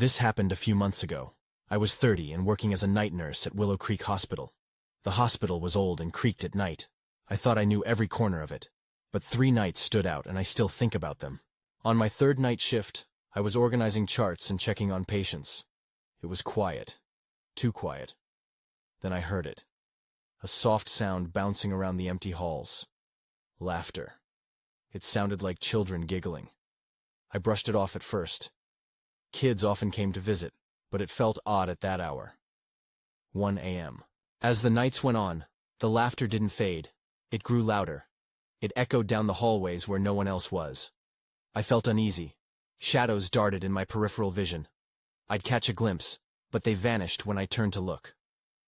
This happened a few months ago. I was 30 and working as a night nurse at Willow Creek Hospital. The hospital was old and creaked at night. I thought I knew every corner of it. But 3 nights stood out and I still think about them. On my 3rd night shift, I was organizing charts and checking on patients. It was quiet. Too quiet. Then I heard it. A soft sound bouncing around the empty halls. Laughter. It sounded like children giggling. I brushed it off at first. Kids often came to visit, but it felt odd at that hour. 1 a.m. As the nights went on, the laughter didn't fade. It grew louder. It echoed down the hallways where no one else was. I felt uneasy. Shadows darted in my peripheral vision. I'd catch a glimpse, but they vanished when I turned to look.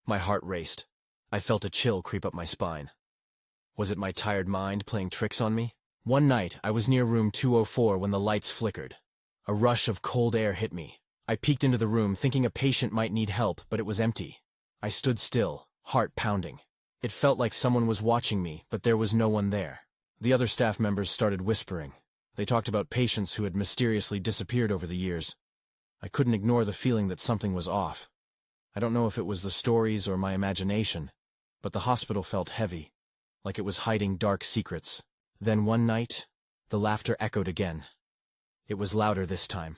My heart raced. I felt a chill creep up my spine. Was it my tired mind playing tricks on me? One night, I was near room 204 when the lights flickered. A rush of cold air hit me. I peeked into the room thinking a patient might need help, but it was empty. I stood still, heart pounding. It felt like someone was watching me, but there was no one there. The other staff members started whispering. They talked about patients who had mysteriously disappeared over the years. I couldn't ignore the feeling that something was off. I don't know if it was the stories or my imagination, but the hospital felt heavy, like it was hiding dark secrets. Then one night, the laughter echoed again. It was louder this time.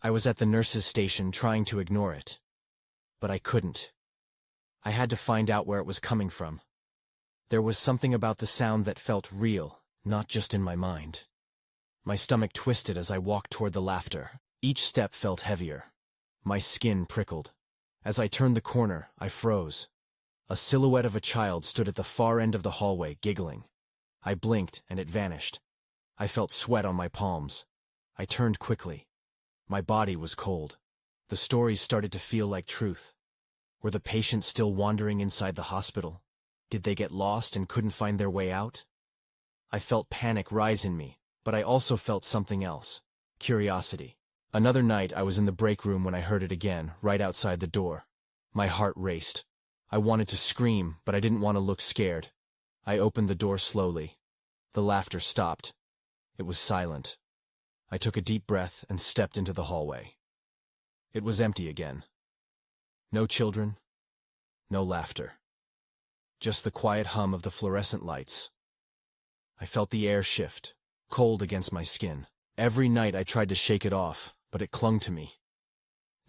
I was at the nurse's station trying to ignore it, but I couldn't. I had to find out where it was coming from. There was something about the sound that felt real, not just in my mind. My stomach twisted as I walked toward the laughter. Each step felt heavier. My skin prickled. As I turned the corner, I froze. A silhouette of a child stood at the far end of the hallway, giggling. I blinked, and it vanished. I felt sweat on my palms. I turned quickly. My body was cold. The stories started to feel like truth. Were the patients still wandering inside the hospital? Did they get lost and couldn't find their way out? I felt panic rise in me, but I also felt something else. Curiosity. Another night I was in the break room when I heard it again, right outside the door. My heart raced. I wanted to scream, but I didn't want to look scared. I opened the door slowly. The laughter stopped. It was silent. I took a deep breath and stepped into the hallway. It was empty again. No children, no laughter. Just the quiet hum of the fluorescent lights. I felt the air shift, cold against my skin. Every night I tried to shake it off, but it clung to me.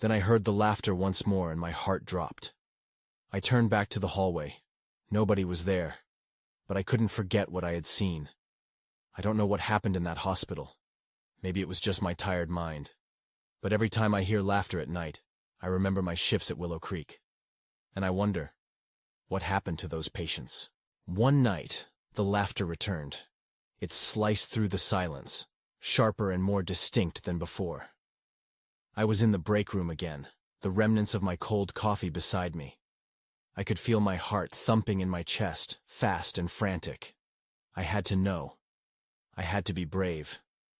Then I heard the laughter once more and my heart dropped. I turned back to the hallway. Nobody was there, but I couldn't forget what I had seen. I don't know what happened in that hospital. Maybe it was just my tired mind. But every time I hear laughter at night, I remember my shifts at Willow Creek. And I wonder, what happened to those patients? One night, the laughter returned. It sliced through the silence, sharper and more distinct than before. I was in the break room again, the remnants of my cold coffee beside me. I could feel my heart thumping in my chest, fast and frantic. I had to know. I had to be brave,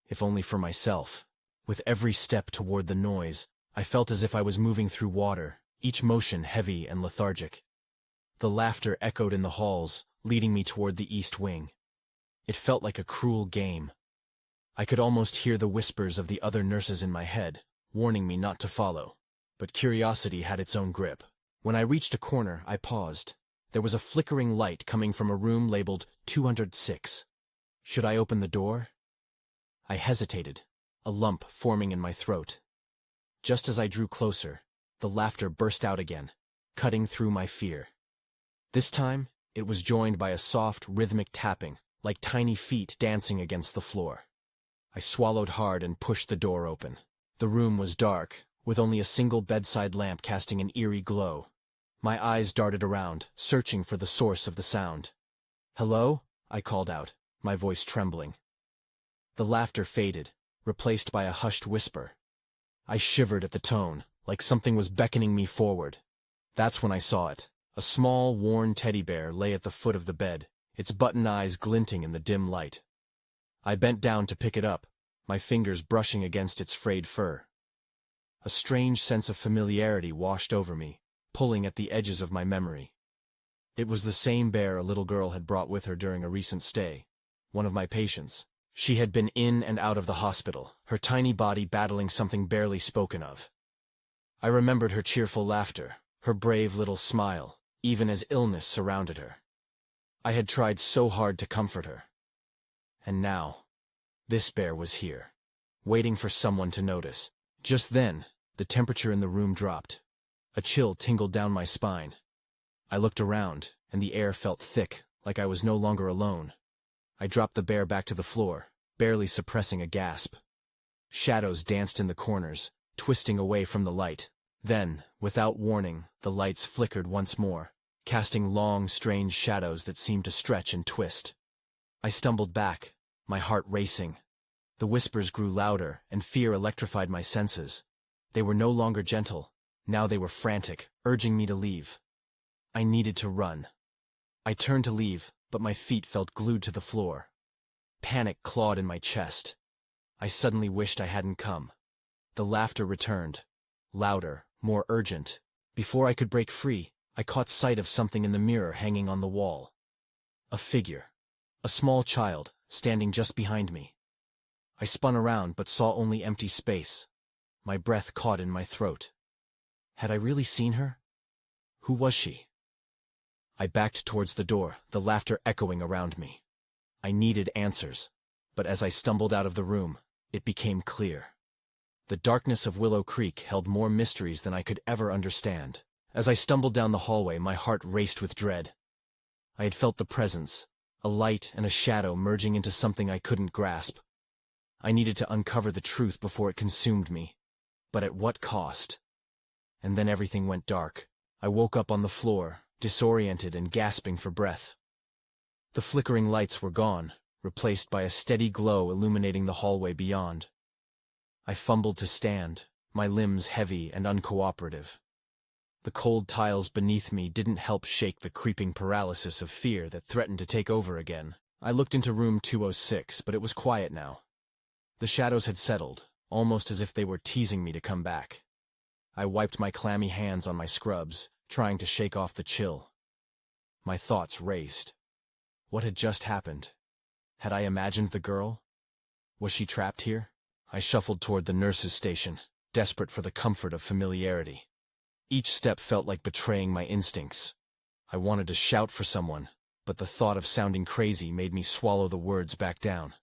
if only for myself. With every step toward the noise, I felt as if I was moving through water, each motion heavy and lethargic. The laughter echoed in the halls, leading me toward the east wing. It felt like a cruel game. I could almost hear the whispers of the other nurses in my head, warning me not to follow. But curiosity had its own grip. When I reached a corner, I paused. There was a flickering light coming from a room labeled 206. Should I open the door? I hesitated, a lump forming in my throat. Just as I drew closer, the laughter burst out again, cutting through my fear. This time, it was joined by a soft, rhythmic tapping, like tiny feet dancing against the floor. I swallowed hard and pushed the door open. The room was dark, with only a single bedside lamp casting an eerie glow. My eyes darted around, searching for the source of the sound. "Hello?" I called out, my voice trembling. The laughter faded, replaced by a hushed whisper. I shivered at the tone, like something was beckoning me forward. That's when I saw it. A small, worn teddy bear lay at the foot of the bed, its button eyes glinting in the dim light. I bent down to pick it up, my fingers brushing against its frayed fur. A strange sense of familiarity washed over me, pulling at the edges of my memory. It was the same bear a little girl had brought with her during a recent stay, one of my patients. She had been in and out of the hospital, her tiny body battling something barely spoken of. I remembered her cheerful laughter, her brave little smile, even as illness surrounded her. I had tried so hard to comfort her. And now, this bear was here, waiting for someone to notice. Just then, the temperature in the room dropped. A chill tingled down my spine. I looked around, and the air felt thick, like I was no longer alone. I dropped the bear back to the floor, barely suppressing a gasp. Shadows danced in the corners, twisting away from the light. Then, without warning, the lights flickered once more, casting long, strange shadows that seemed to stretch and twist. I stumbled back, my heart racing. The whispers grew louder, and fear electrified my senses. They were no longer gentle. Now they were frantic, urging me to leave. I needed to run. I turned to leave, but my feet felt glued to the floor. Panic clawed in my chest. I suddenly wished I hadn't come. The laughter returned, louder, more urgent. Before I could break free, I caught sight of something in the mirror hanging on the wall. A figure. A small child, standing just behind me. I spun around but saw only empty space. My breath caught in my throat. Had I really seen her? Who was she? I backed towards the door, the laughter echoing around me. I needed answers, but as I stumbled out of the room, it became clear. The darkness of Willow Creek held more mysteries than I could ever understand. As I stumbled down the hallway, my heart raced with dread. I had felt the presence, a light and a shadow merging into something I couldn't grasp. I needed to uncover the truth before it consumed me. But at what cost? And then everything went dark. I woke up on the floor, disoriented and gasping for breath. The flickering lights were gone, replaced by a steady glow illuminating the hallway beyond. I fumbled to stand, my limbs heavy and uncooperative. The cold tiles beneath me didn't help shake the creeping paralysis of fear that threatened to take over again. I looked into room 206, but it was quiet now. The shadows had settled, almost as if they were teasing me to come back. I wiped my clammy hands on my scrubs, trying to shake off the chill. My thoughts raced. What had just happened? Had I imagined the girl? Was she trapped here? I shuffled toward the nurse's station, desperate for the comfort of familiarity. Each step felt like betraying my instincts. I wanted to shout for someone, but the thought of sounding crazy made me swallow the words back down.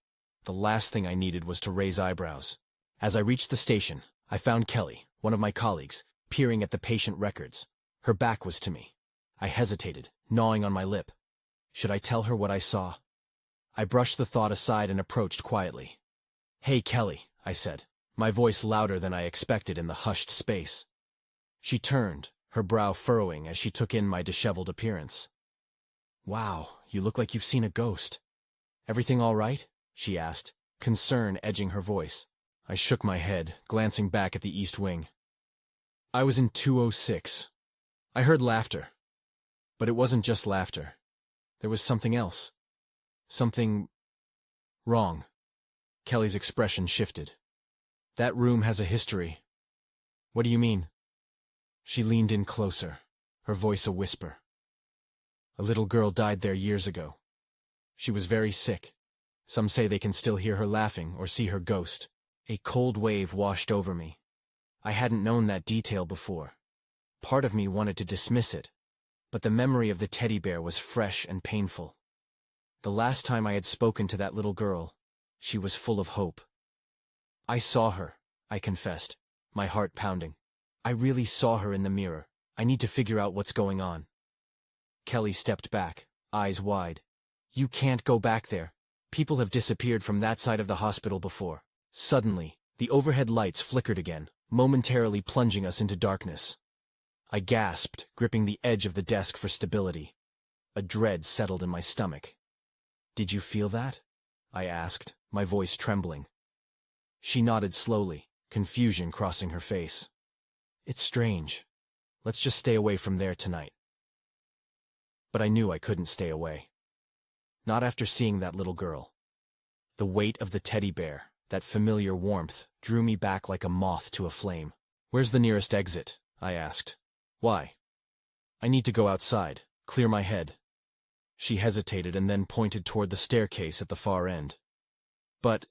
The last thing I needed was to raise eyebrows. As I reached the station, I found Kelly, one of my colleagues, peering at the patient records. Her back was to me. I hesitated, gnawing on my lip. Should I tell her what I saw? I brushed the thought aside and approached quietly. "Hey, Kelly," I said, my voice louder than I expected in the hushed space. She turned, her brow furrowing as she took in my disheveled appearance. "Wow, you look like you've seen a ghost. Everything all right?" she asked, concern edging her voice. I shook my head, glancing back at the east wing. I was in 206. I heard laughter. But it wasn't just laughter. There was something else. Something wrong. Kelly's expression shifted. "That room has a history." "What do you mean?" She leaned in closer, her voice a whisper. "A little girl died there years ago. She was very sick. Some say they can still hear her laughing or see her ghost." A cold wave washed over me. I hadn't known that detail before. Part of me wanted to dismiss it, but the memory of the teddy bear was fresh and painful. The last time I had spoken to that little girl, she was full of hope. "I saw her," I confessed, my heart pounding. "I really saw her in the mirror. I need to figure out what's going on." Kelly stepped back, eyes wide. "You can't go back there. People have disappeared from that side of the hospital before." Suddenly, the overhead lights flickered again, momentarily plunging us into darkness. I gasped, gripping the edge of the desk for stability. A dread settled in my stomach. "Did you feel that?" I asked, my voice trembling. She nodded slowly, confusion crossing her face. "It's strange. Let's just stay away from there tonight." But I knew I couldn't stay away. Not after seeing that little girl. The weight of the teddy bear, that familiar warmth, drew me back like a moth to a flame. "Where's the nearest exit?" I asked. "Why?" "I need to go outside, clear my head." She hesitated and then pointed toward the staircase at the far end. But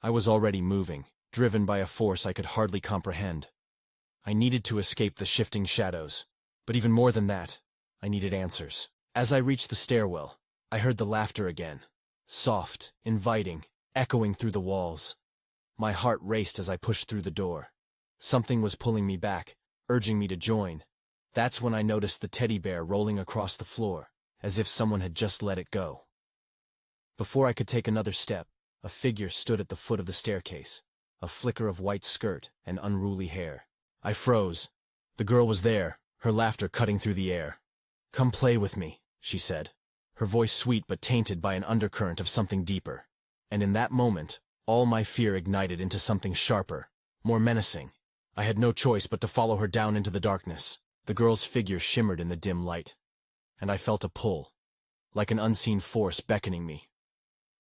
I was already moving, driven by a force I could hardly comprehend. I needed to escape the shifting shadows, but even more than that, I needed answers. As I reached the stairwell, I heard the laughter again, soft, inviting, echoing through the walls. My heart raced as I pushed through the door. Something was pulling me back, urging me to join. That's when I noticed the teddy bear rolling across the floor, as if someone had just let it go. Before I could take another step, a figure stood at the foot of the staircase, a flicker of white skirt and unruly hair. I froze. The girl was there, her laughter cutting through the air. "Come play with me," she said, her voice sweet but tainted by an undercurrent of something deeper. And in that moment, all my fear ignited into something sharper, more menacing. I had no choice but to follow her down into the darkness. The girl's figure shimmered in the dim light, and I felt a pull, like an unseen force beckoning me.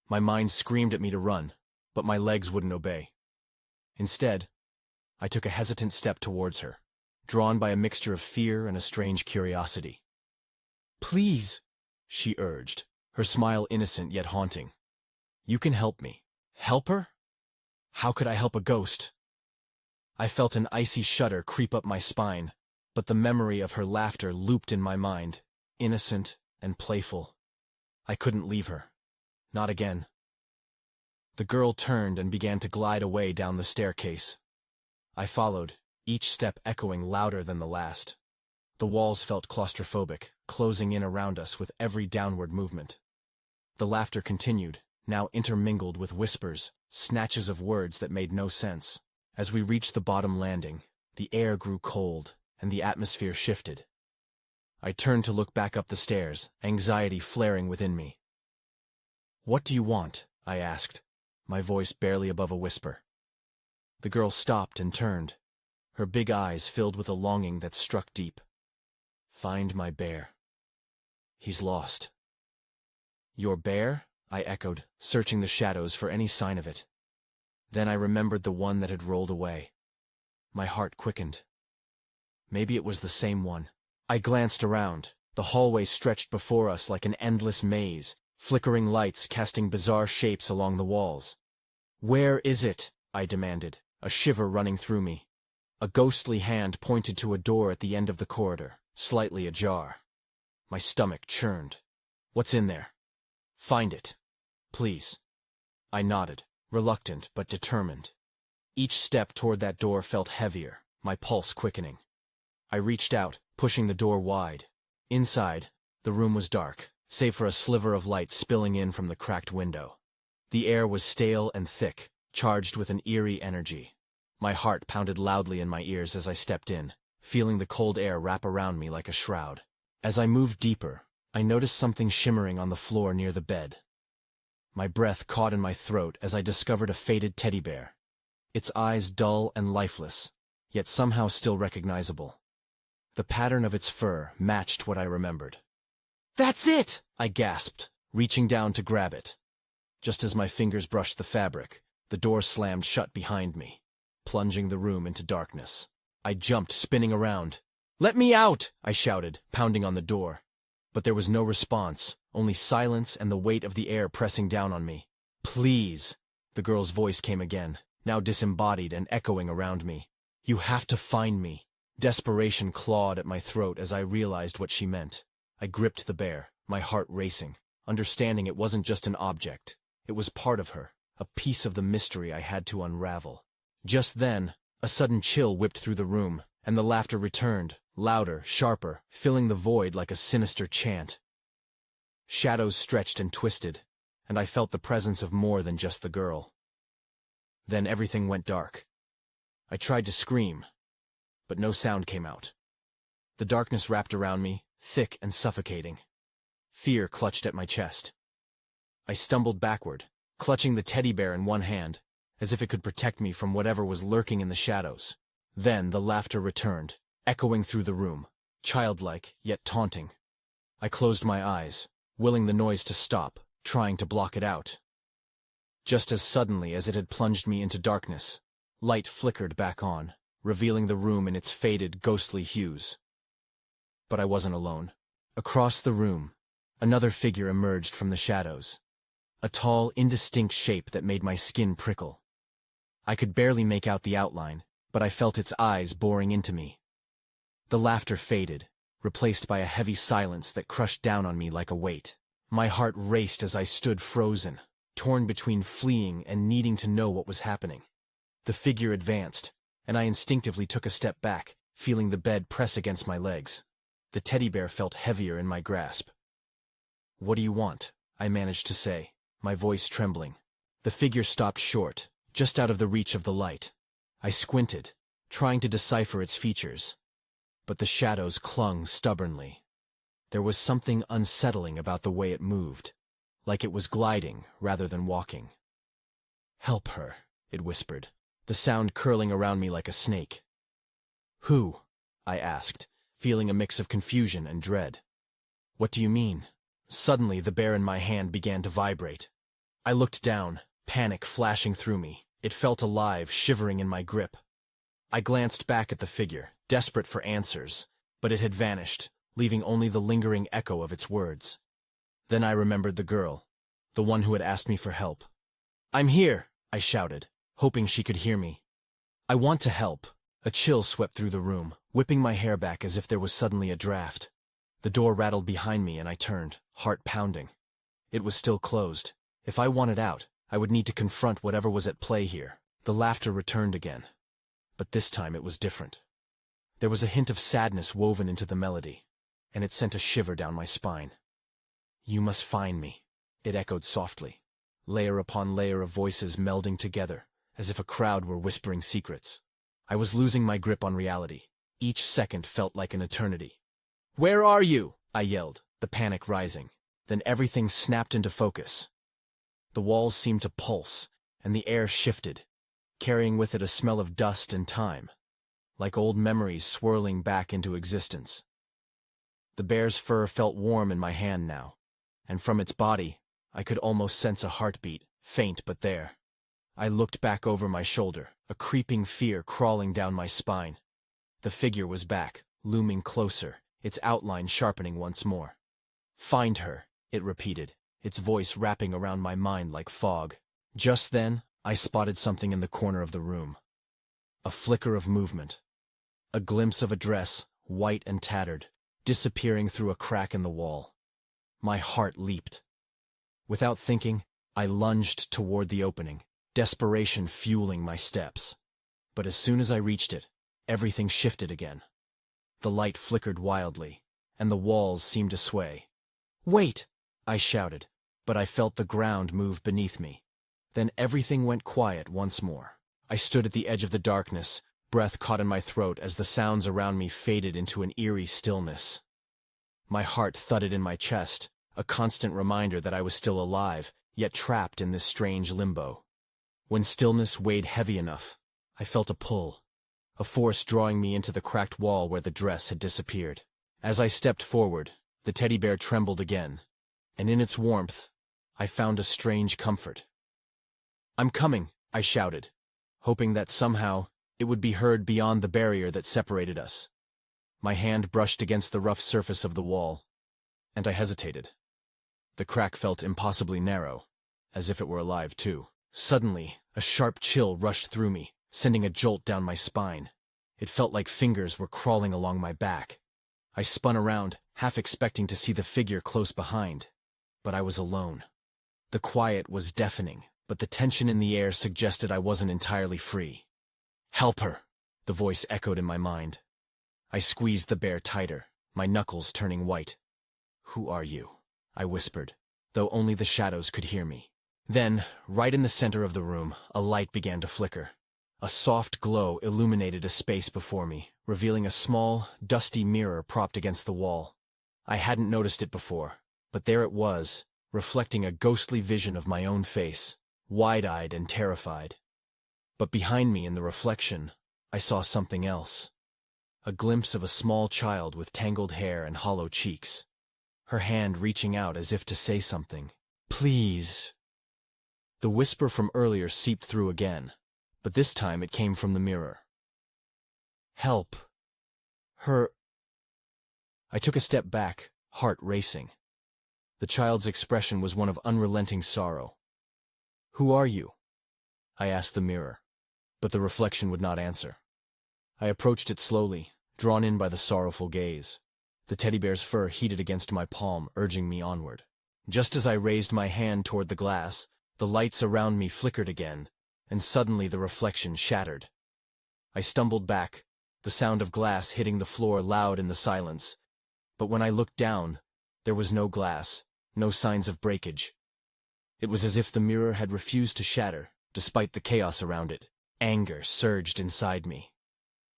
My mind screamed at me to run, but my legs wouldn't obey. Instead, I took a hesitant step towards her, drawn by a mixture of fear and a strange curiosity. "Please," she urged, her smile innocent yet haunting. "You can help me." Help her? How could I help a ghost? I felt an icy shudder creep up my spine, but the memory of her laughter looped in my mind, innocent and playful. I couldn't leave her. Not again. The girl turned and began to glide away down the staircase. I followed, each step echoing louder than the last. The walls felt claustrophobic, closing in around us with every downward movement. The laughter continued, now intermingled with whispers, snatches of words that made no sense. As we reached the bottom landing, the air grew cold, and the atmosphere shifted. I turned to look back up the stairs, anxiety flaring within me. "What do you want?" I asked, my voice barely above a whisper. The girl stopped and turned, her big eyes filled with a longing that struck deep. "Find my bear. He's lost." "Your bear?" I echoed, searching the shadows for any sign of it. Then I remembered the one that had rolled away. My heart quickened. Maybe it was the same one. I glanced around. The hallway stretched before us like an endless maze, flickering lights casting bizarre shapes along the walls. "Where is it?" I demanded, a shiver running through me. A ghostly hand pointed to a door at the end of the corridor, slightly ajar. My stomach churned. "What's in there?" "Find it. Please." I nodded, reluctant but determined. Each step toward that door felt heavier, my pulse quickening. I reached out, pushing the door wide. Inside, the room was dark, save for a sliver of light spilling in from the cracked window. The air was stale and thick, charged with an eerie energy. My heart pounded loudly in my ears as I stepped in, feeling the cold air wrap around me like a shroud. As I moved deeper, I noticed something shimmering on the floor near the bed. My breath caught in my throat as I discovered a faded teddy bear, its eyes dull and lifeless, yet somehow still recognizable. The pattern of its fur matched what I remembered. "That's it!" I gasped, reaching down to grab it. Just as my fingers brushed the fabric, the door slammed shut behind me, plunging the room into darkness. I jumped, spinning around. "Let me out!" I shouted, pounding on the door. But there was no response, only silence and the weight of the air pressing down on me. "Please," the girl's voice came again, now disembodied and echoing around me. "You have to find me." Desperation clawed at my throat as I realized what she meant. I gripped the bear, my heart racing, understanding it wasn't just an object. It was part of her, a piece of the mystery I had to unravel. Just then, a sudden chill whipped through the room, and the laughter returned, louder, sharper, filling the void like a sinister chant. Shadows stretched and twisted, and I felt the presence of more than just the girl. Then everything went dark. I tried to scream, but no sound came out. The darkness wrapped around me, thick and suffocating. Fear clutched at my chest. I stumbled backward, clutching the teddy bear in one hand, as if it could protect me from whatever was lurking in the shadows. Then the laughter returned, echoing through the room, childlike yet taunting. I closed my eyes, willing the noise to stop, trying to block it out. Just as suddenly as it had plunged me into darkness, light flickered back on, revealing the room in its faded, ghostly hues. But I wasn't alone. Across the room, another figure emerged from the shadows. a tall, indistinct shape that made my skin prickle. I could barely make out the outline, but I felt its eyes boring into me. The laughter faded, replaced by a heavy silence that crushed down on me like a weight. My heart raced as I stood frozen, torn between fleeing and needing to know what was happening. The figure advanced, and I instinctively took a step back, feeling the bed press against my legs. The teddy bear felt heavier in my grasp. "What do you want?" I managed to say, my voice trembling. The figure stopped short, just out of the reach of the light. I squinted, trying to decipher its features. But the shadows clung stubbornly. There was something unsettling about the way it moved, like it was gliding rather than walking. "Help her," it whispered, the sound curling around me like a snake. "Who?" I asked, feeling a mix of confusion and dread. "What do you mean?" Suddenly, the bear in my hand began to vibrate. I looked down, panic flashing through me. It felt alive, shivering in my grip. I glanced back at the figure, desperate for answers, but it had vanished, leaving only the lingering echo of its words. Then I remembered the girl, the one who had asked me for help. "I'm here," I shouted, hoping she could hear me. "I want to help." A chill swept through the room, whipping my hair back as if there was suddenly a draft. The door rattled behind me and I turned, heart pounding. It was still closed. If I wanted out, I would need to confront whatever was at play here. The laughter returned again. But this time it was different. There was a hint of sadness woven into the melody, and it sent a shiver down my spine. "You must find me," it echoed softly, layer upon layer of voices melding together, as if a crowd were whispering secrets. I was losing my grip on reality. Each second felt like an eternity. "Where are you?" I yelled, the panic rising. Then everything snapped into focus. The walls seemed to pulse, and the air shifted, carrying with it a smell of dust and time, like old memories swirling back into existence. The bear's fur felt warm in my hand now, and from its body, I could almost sense a heartbeat, faint but there. I looked back over my shoulder, a creeping fear crawling down my spine. The figure was back, looming closer, its outline sharpening once more. "Find her," it repeated, its voice wrapping around my mind like fog. Just then, I spotted something in the corner of the room. A flicker of movement. A glimpse of a dress, white and tattered, disappearing through a crack in the wall. My heart leaped. Without thinking, I lunged toward the opening, desperation fueling my steps. But as soon as I reached it, everything shifted again. The light flickered wildly, and the walls seemed to sway. "Wait!" I shouted, but I felt the ground move beneath me. Then everything went quiet once more. I stood at the edge of the darkness, breath caught in my throat as the sounds around me faded into an eerie stillness. My heart thudded in my chest, a constant reminder that I was still alive, yet trapped in this strange limbo. When stillness weighed heavy enough, I felt a pull, a force drawing me into the cracked wall where the dress had disappeared. As I stepped forward, the teddy bear trembled again, and in its warmth, I found a strange comfort. "I'm coming," I shouted, hoping that somehow it would be heard beyond the barrier that separated us. My hand brushed against the rough surface of the wall, and I hesitated. The crack felt impossibly narrow, as if it were alive too. Suddenly, a sharp chill rushed through me, sending a jolt down my spine. It felt like fingers were crawling along my back. I spun around, half expecting to see the figure close behind, but I was alone. The quiet was deafening, but the tension in the air suggested I wasn't entirely free. "Help her," the voice echoed in my mind. I squeezed the bear tighter, my knuckles turning white. "Who are you?" I whispered, though only the shadows could hear me. Then, right in the center of the room, a light began to flicker. A soft glow illuminated a space before me, revealing a small, dusty mirror propped against the wall. I hadn't noticed it before, but there it was, reflecting a ghostly vision of my own face, wide-eyed and terrified. But behind me in the reflection, I saw something else. A glimpse of a small child with tangled hair and hollow cheeks. Her hand reaching out as if to say something. "Please." The whisper from earlier seeped through again, but this time it came from the mirror. "Help. Her." I took a step back, heart racing. The child's expression was one of unrelenting sorrow. "Who are you?" I asked the mirror, but the reflection would not answer. I approached it slowly, drawn in by the sorrowful gaze. The teddy bear's fur heated against my palm, urging me onward. Just as I raised my hand toward the glass, the lights around me flickered again, and suddenly the reflection shattered. I stumbled back, the sound of glass hitting the floor loud in the silence. But when I looked down, there was no glass, no signs of breakage. It was as if the mirror had refused to shatter, despite the chaos around it. Anger surged inside me.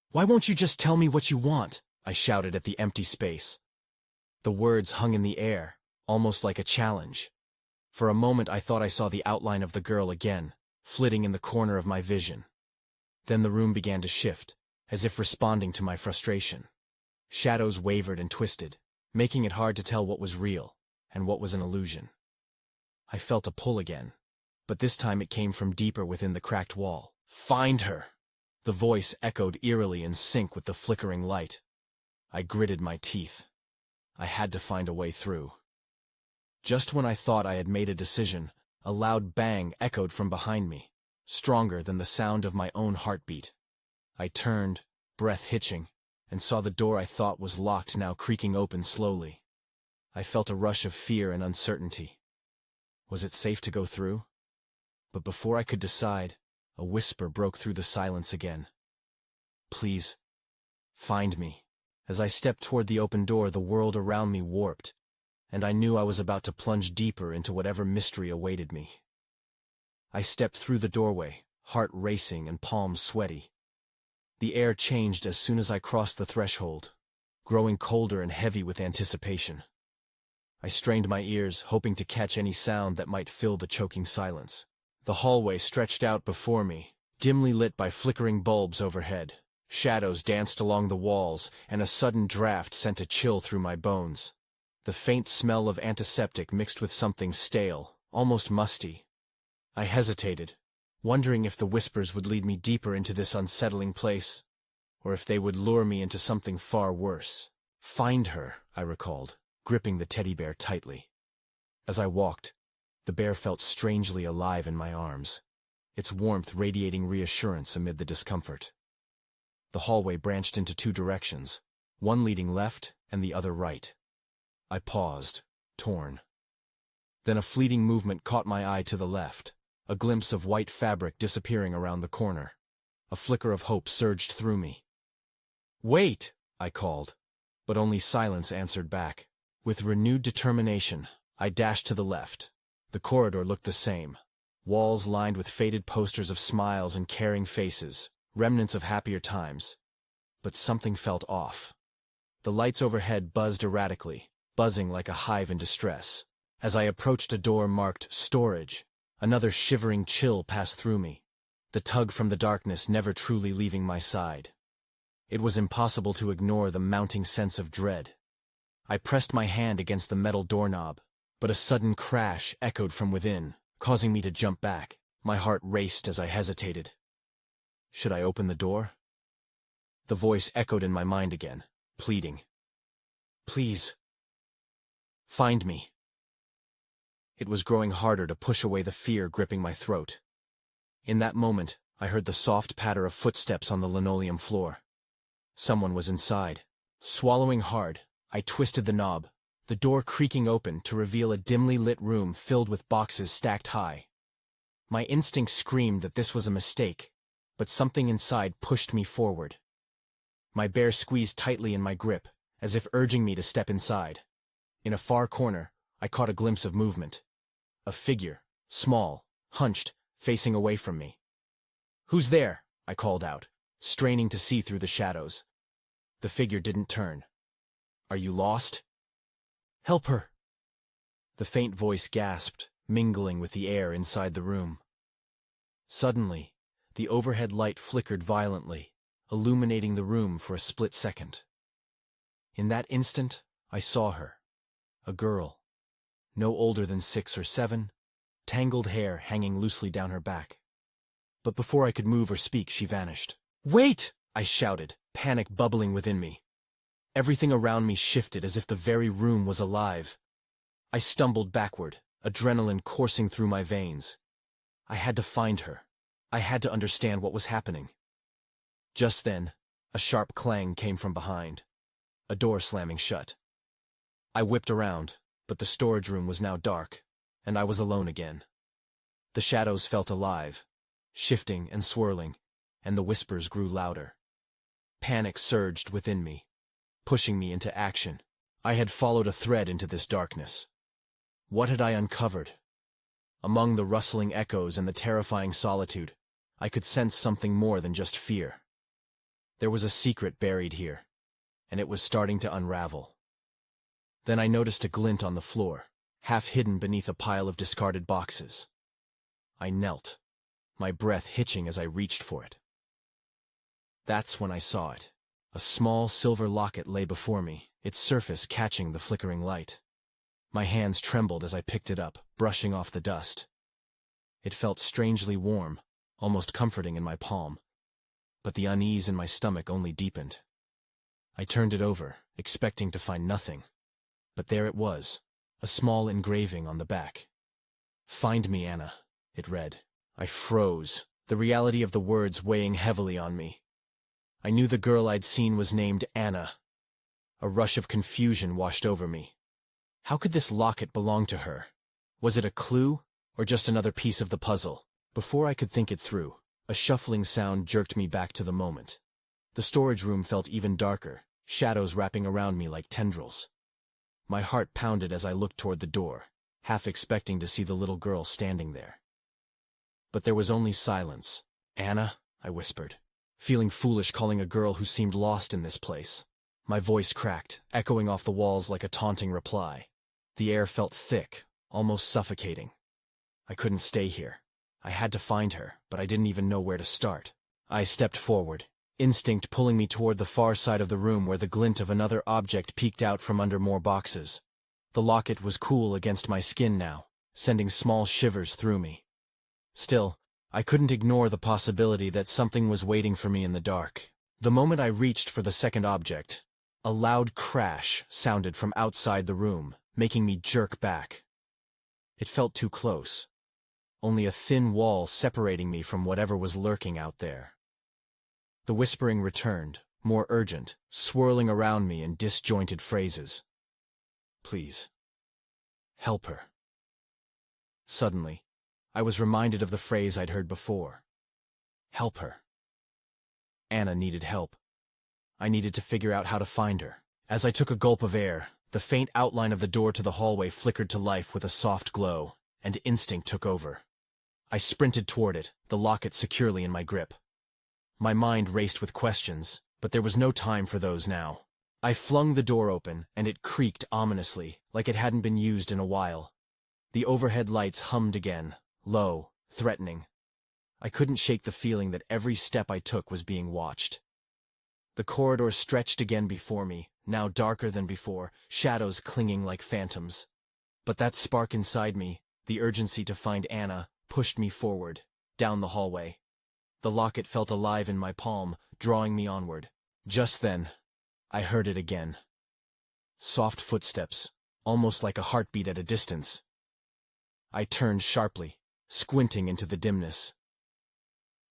"Why won't you just tell me what you want?" I shouted at the empty space. The words hung in the air, almost like a challenge. For a moment I thought I saw the outline of the girl again, flitting in the corner of my vision. Then the room began to shift, as if responding to my frustration. Shadows wavered and twisted, making it hard to tell what was real and what was an illusion. I felt a pull again, but this time it came from deeper within the cracked wall. "Find her!" The voice echoed eerily in sync with the flickering light. I gritted my teeth. I had to find a way through. Just when I thought I had made a decision, a loud bang echoed from behind me, stronger than the sound of my own heartbeat. I turned, breath hitching, and saw the door I thought was locked now creaking open slowly. I felt a rush of fear and uncertainty. Was it safe to go through? But before I could decide, a whisper broke through the silence again. "Please, find me." As I stepped toward the open door, the world around me warped, and I knew I was about to plunge deeper into whatever mystery awaited me. I stepped through the doorway, heart racing and palms sweaty. The air changed as soon as I crossed the threshold, growing colder and heavy with anticipation. I strained my ears, hoping to catch any sound that might fill the choking silence. The hallway stretched out before me, dimly lit by flickering bulbs overhead. Shadows danced along the walls, and a sudden draft sent a chill through my bones. The faint smell of antiseptic mixed with something stale, almost musty. I hesitated, wondering if the whispers would lead me deeper into this unsettling place, or if they would lure me into something far worse. "Find her," I recalled, gripping the teddy bear tightly. As I walked, the bear felt strangely alive in my arms, its warmth radiating reassurance amid the discomfort. The hallway branched into two directions, one leading left and the other right. I paused, torn. Then a fleeting movement caught my eye to the left, a glimpse of white fabric disappearing around the corner. A flicker of hope surged through me. "Wait!" I called, but only silence answered back. With renewed determination, I dashed to the left. The corridor looked the same, walls lined with faded posters of smiles and caring faces, remnants of happier times. But something felt off. The lights overhead buzzed erratically, buzzing like a hive in distress. As I approached a door marked "Storage," another shivering chill passed through me, the tug from the darkness never truly leaving my side. It was impossible to ignore the mounting sense of dread. I pressed my hand against the metal doorknob, but a sudden crash echoed from within, causing me to jump back. My heart raced as I hesitated. Should I open the door? The voice echoed in my mind again, pleading. "Please, find me." It was growing harder to push away the fear gripping my throat. In that moment, I heard the soft patter of footsteps on the linoleum floor. Someone was inside. Swallowing hard, I twisted the knob, the door creaking open to reveal a dimly lit room filled with boxes stacked high. My instinct screamed that this was a mistake, but something inside pushed me forward. My bear squeezed tightly in my grip, as if urging me to step inside. In a far corner, I caught a glimpse of movement. A figure, small, hunched, facing away from me. "Who's there?" I called out, straining to see through the shadows. The figure didn't turn. "Are you lost?" "Help her!" The faint voice gasped, mingling with the air inside the room. Suddenly, the overhead light flickered violently, illuminating the room for a split second. In that instant, I saw her. A girl, no older than 6 or 7, tangled hair hanging loosely down her back. But before I could move or speak, she vanished. "Wait!" I shouted, panic bubbling within me. Everything around me shifted as if the very room was alive. I stumbled backward, adrenaline coursing through my veins. I had to find her. I had to understand what was happening. Just then, a sharp clang came from behind, a door slamming shut. I whipped around, but the storage room was now dark, and I was alone again. The shadows felt alive, shifting and swirling, and the whispers grew louder. Panic surged within me, pushing me into action. I had followed a thread into this darkness. What had I uncovered? Among the rustling echoes and the terrifying solitude, I could sense something more than just fear. There was a secret buried here, and it was starting to unravel. Then I noticed a glint on the floor, half hidden beneath a pile of discarded boxes. I knelt, my breath hitching as I reached for it. That's when I saw it. A small silver locket lay before me, its surface catching the flickering light. My hands trembled as I picked it up, brushing off the dust. It felt strangely warm, almost comforting in my palm, but the unease in my stomach only deepened. I turned it over, expecting to find nothing, but there it was, a small engraving on the back. "Find me, Anna," it read. I froze, the reality of the words weighing heavily on me. I knew the girl I'd seen was named Anna. A rush of confusion washed over me. How could this locket belong to her? Was it a clue, or just another piece of the puzzle? Before I could think it through, a shuffling sound jerked me back to the moment. The storage room felt even darker, shadows wrapping around me like tendrils. My heart pounded as I looked toward the door, half expecting to see the little girl standing there. But there was only silence. "Anna," I whispered, feeling foolish calling a girl who seemed lost in this place. My voice cracked, echoing off the walls like a taunting reply. The air felt thick, almost suffocating. I couldn't stay here. I had to find her, but I didn't even know where to start. I stepped forward, instinct pulling me toward the far side of the room where the glint of another object peeked out from under more boxes. The locket was cool against my skin now, sending small shivers through me. Still, I couldn't ignore the possibility that something was waiting for me in the dark. The moment I reached for the second object, a loud crash sounded from outside the room, making me jerk back. It felt too close. Only a thin wall separating me from whatever was lurking out there. The whispering returned, more urgent, swirling around me in disjointed phrases. "Please. Help her." Suddenly, I was reminded of the phrase I'd heard before. Help her. Anna needed help. I needed to figure out how to find her. As I took a gulp of air, the faint outline of the door to the hallway flickered to life with a soft glow, and instinct took over. I sprinted toward it, the locket securely in my grip. My mind raced with questions, but there was no time for those now. I flung the door open, and it creaked ominously, like it hadn't been used in a while. The overhead lights hummed again, low, threatening. I couldn't shake the feeling that every step I took was being watched. The corridor stretched again before me, now darker than before, shadows clinging like phantoms. But that spark inside me, the urgency to find Anna, pushed me forward, down the hallway. The locket felt alive in my palm, drawing me onward. Just then, I heard it again. Soft footsteps, almost like a heartbeat at a distance. I turned sharply, squinting into the dimness.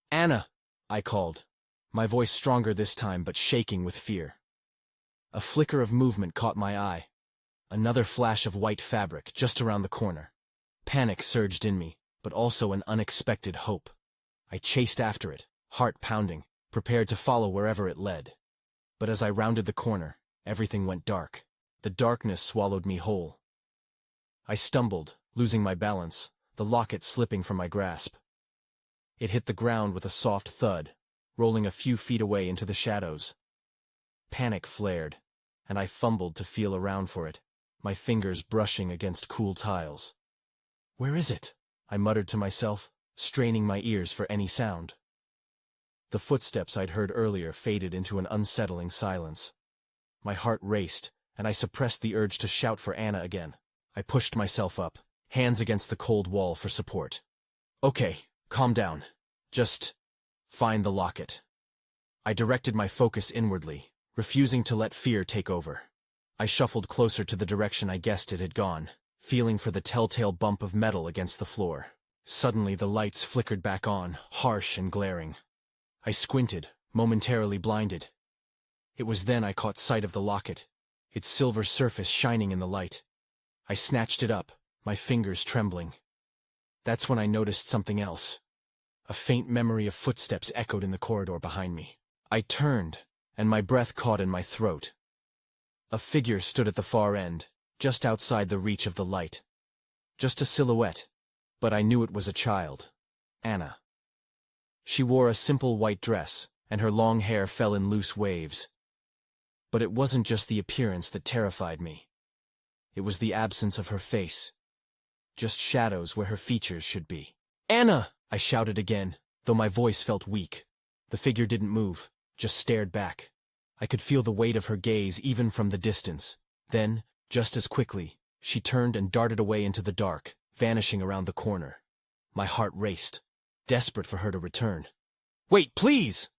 "Anna!" I called, my voice stronger this time but shaking with fear. A flicker of movement caught my eye. Another flash of white fabric just around the corner. Panic surged in me, but also an unexpected hope. I chased after it, heart pounding, prepared to follow wherever it led. But as I rounded the corner, everything went dark. The darkness swallowed me whole. I stumbled, losing my balance, the locket slipping from my grasp. It hit the ground with a soft thud, rolling a few feet away into the shadows. Panic flared, and I fumbled to feel around for it, my fingers brushing against cool tiles. "Where is it?" I muttered to myself, straining my ears for any sound. The footsteps I'd heard earlier faded into an unsettling silence. My heart raced, and I suppressed the urge to shout for Anna again. I pushed myself up, hands against the cold wall for support. "Okay, calm down. Just find the locket." I directed my focus inwardly, refusing to let fear take over. I shuffled closer to the direction I guessed it had gone, feeling for the telltale bump of metal against the floor. Suddenly the lights flickered back on, harsh and glaring. I squinted, momentarily blinded. It was then I caught sight of the locket, its silver surface shining in the light. I snatched it up, my fingers trembling. That's when I noticed something else. A faint memory of footsteps echoed in the corridor behind me. I turned, and my breath caught in my throat. A figure stood at the far end, just outside the reach of the light. Just a silhouette, but I knew it was a child. Anna. She wore a simple white dress, and her long hair fell in loose waves. But it wasn't just the appearance that terrified me. It was the absence of her face. Just shadows where her features should be. "Anna!" I shouted again, though my voice felt weak. The figure didn't move, just stared back. I could feel the weight of her gaze even from the distance. Then, just as quickly, she turned and darted away into the dark, vanishing around the corner. My heart raced, desperate for her to return. "Wait, please!"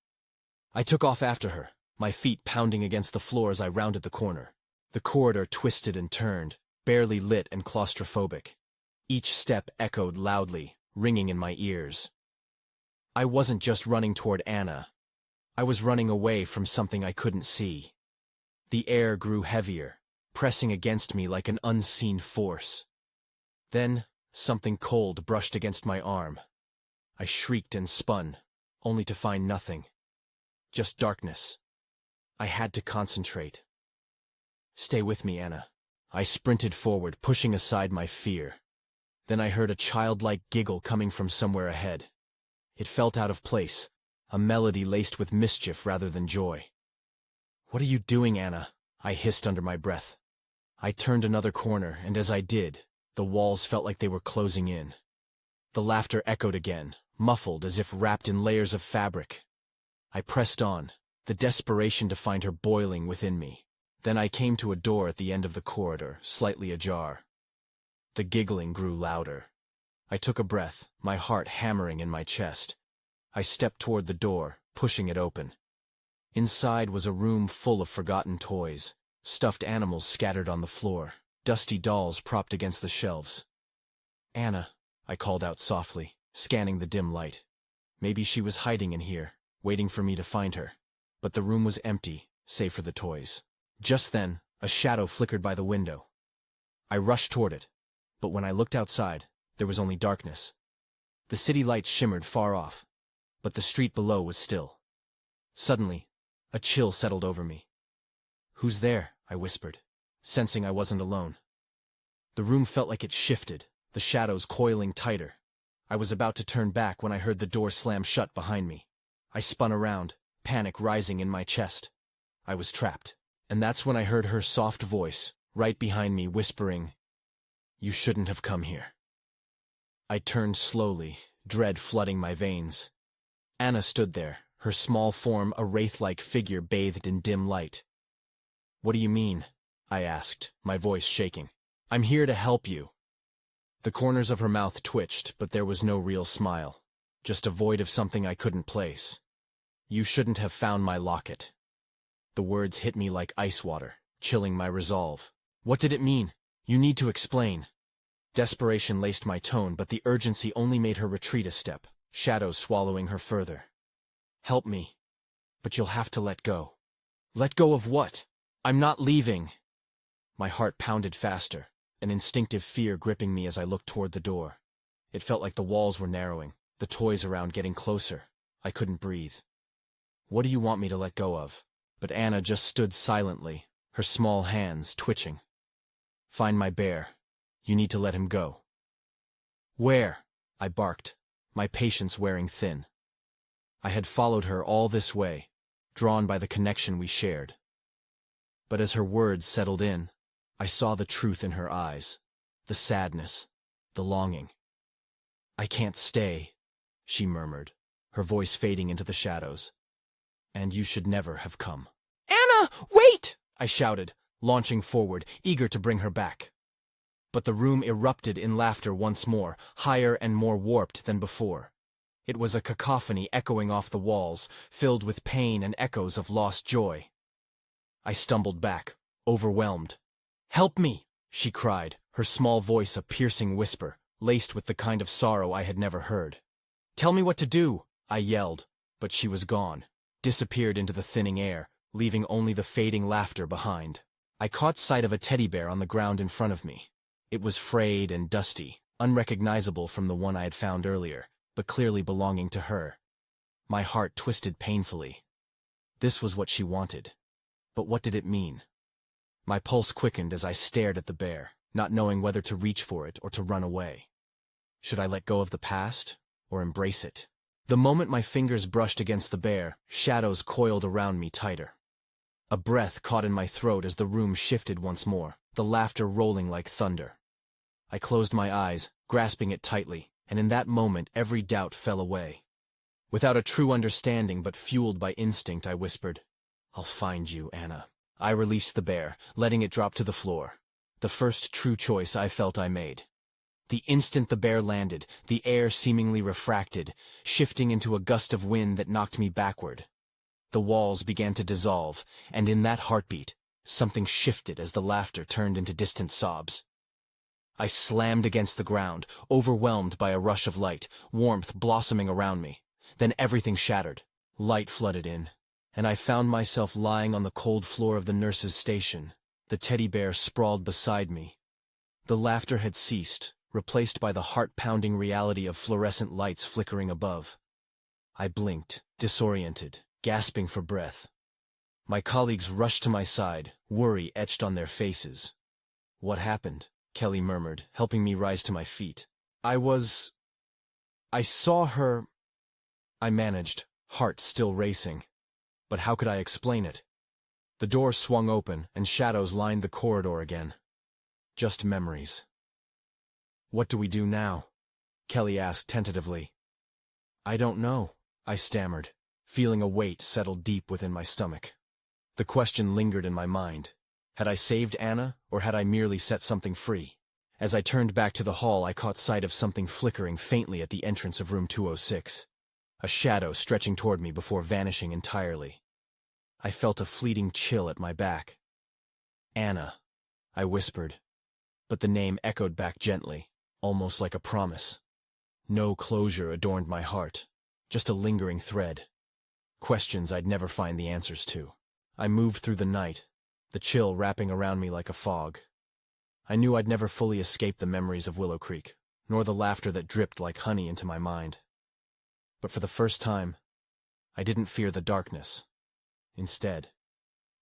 I took off after her, my feet pounding against the floor as I rounded the corner. The corridor twisted and turned, barely lit and claustrophobic. Each step echoed loudly, ringing in my ears. I wasn't just running toward Anna. I was running away from something I couldn't see. The air grew heavier, pressing against me like an unseen force. Then, something cold brushed against my arm. I shrieked and spun, only to find nothing. Just darkness. I had to concentrate. "Stay with me, Anna." I sprinted forward, pushing aside my fear. Then I heard a childlike giggle coming from somewhere ahead. It felt out of place, a melody laced with mischief rather than joy. "What are you doing, Anna?" I hissed under my breath. I turned another corner, and as I did, the walls felt like they were closing in. The laughter echoed again, muffled as if wrapped in layers of fabric. I pressed on, the desperation to find her boiling within me. Then I came to a door at the end of the corridor, slightly ajar. The giggling grew louder. I took a breath, my heart hammering in my chest. I stepped toward the door, pushing it open. Inside was a room full of forgotten toys, stuffed animals scattered on the floor, dusty dolls propped against the shelves. "Anna," I called out softly, scanning the dim light. Maybe she was hiding in here, waiting for me to find her. But the room was empty, save for the toys. Just then, a shadow flickered by the window. I rushed toward it, but when I looked outside, there was only darkness. The city lights shimmered far off, but the street below was still. Suddenly, a chill settled over me. "Who's there?" I whispered, sensing I wasn't alone. The room felt like it shifted, the shadows coiling tighter. I was about to turn back when I heard the door slam shut behind me. I spun around, panic rising in my chest. I was trapped. And that's when I heard her soft voice, right behind me, whispering, "You shouldn't have come here." I turned slowly, dread flooding my veins. Anna stood there, her small form a wraith-like figure bathed in dim light. "What do you mean?" I asked, my voice shaking. "I'm here to help you." The corners of her mouth twitched, but there was no real smile, just a void of something I couldn't place. "You shouldn't have found my locket." The words hit me like ice water, chilling my resolve. What did it mean? "You need to explain." Desperation laced my tone, but the urgency only made her retreat a step, shadows swallowing her further. "Help me. But you'll have to let go." "Let go of what?" "I'm not leaving." My heart pounded faster, an instinctive fear gripping me as I looked toward the door. It felt like the walls were narrowing, the toys around getting closer. I couldn't breathe. "What do you want me to let go of?" But Anna just stood silently, her small hands twitching. "Find my bear. You need to let him go." "Where?" I barked, my patience wearing thin. I had followed her all this way, drawn by the connection we shared. But as her words settled in, I saw the truth in her eyes, the sadness, the longing. "I can't stay," she murmured, her voice fading into the shadows. "And you should never have come." "Anna, wait!" I shouted, launching forward, eager to bring her back. But the room erupted in laughter once more, higher and more warped than before. It was a cacophony echoing off the walls, filled with pain and echoes of lost joy. I stumbled back, overwhelmed. "Help me!" she cried, her small voice a piercing whisper, laced with the kind of sorrow I had never heard. "Tell me what to do," I yelled, but she was gone, disappeared into the thinning air, leaving only the fading laughter behind. I caught sight of a teddy bear on the ground in front of me. It was frayed and dusty, unrecognizable from the one I had found earlier, but clearly belonging to her. My heart twisted painfully. This was what she wanted. But what did it mean? My pulse quickened as I stared at the bear, not knowing whether to reach for it or to run away. Should I let go of the past, or embrace it? The moment my fingers brushed against the bear, shadows coiled around me tighter. A breath caught in my throat as the room shifted once more, the laughter rolling like thunder. I closed my eyes, grasping it tightly, and in that moment every doubt fell away. Without a true understanding but fueled by instinct, I whispered, "I'll find you, Anna." I released the bear, letting it drop to the floor. The first true choice I felt I made. The instant the bear landed, the air seemingly refracted, shifting into a gust of wind that knocked me backward. The walls began to dissolve, and in that heartbeat, something shifted as the laughter turned into distant sobs. I slammed against the ground, overwhelmed by a rush of light, warmth blossoming around me. Then everything shattered. Light flooded in, and I found myself lying on the cold floor of the nurse's station, the teddy bear sprawled beside me. The laughter had ceased, replaced by the heart-pounding reality of fluorescent lights flickering above. I blinked, disoriented, gasping for breath. My colleagues rushed to my side, worry etched on their faces. "What happened?" Kelly murmured, helping me rise to my feet. I saw her," I managed, heart still racing. But how could I explain it? The door swung open, and shadows lined the corridor again. Just memories. "What do we do now?" Kelly asked tentatively. "I don't know," I stammered, feeling a weight settle deep within my stomach. The question lingered in my mind. Had I saved Anna, or had I merely set something free? As I turned back to the hall, I caught sight of something flickering faintly at the entrance of room 206. A shadow stretching toward me before vanishing entirely. I felt a fleeting chill at my back. "Anna," I whispered, but the name echoed back gently, almost like a promise. No closure adorned my heart, just a lingering thread. Questions I'd never find the answers to. I moved through the night, the chill wrapping around me like a fog. I knew I'd never fully escape the memories of Willow Creek, nor the laughter that dripped like honey into my mind. But for the first time, I didn't fear the darkness. Instead,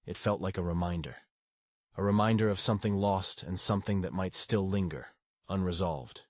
it felt like a reminder. A reminder of something lost and something that might still linger, unresolved.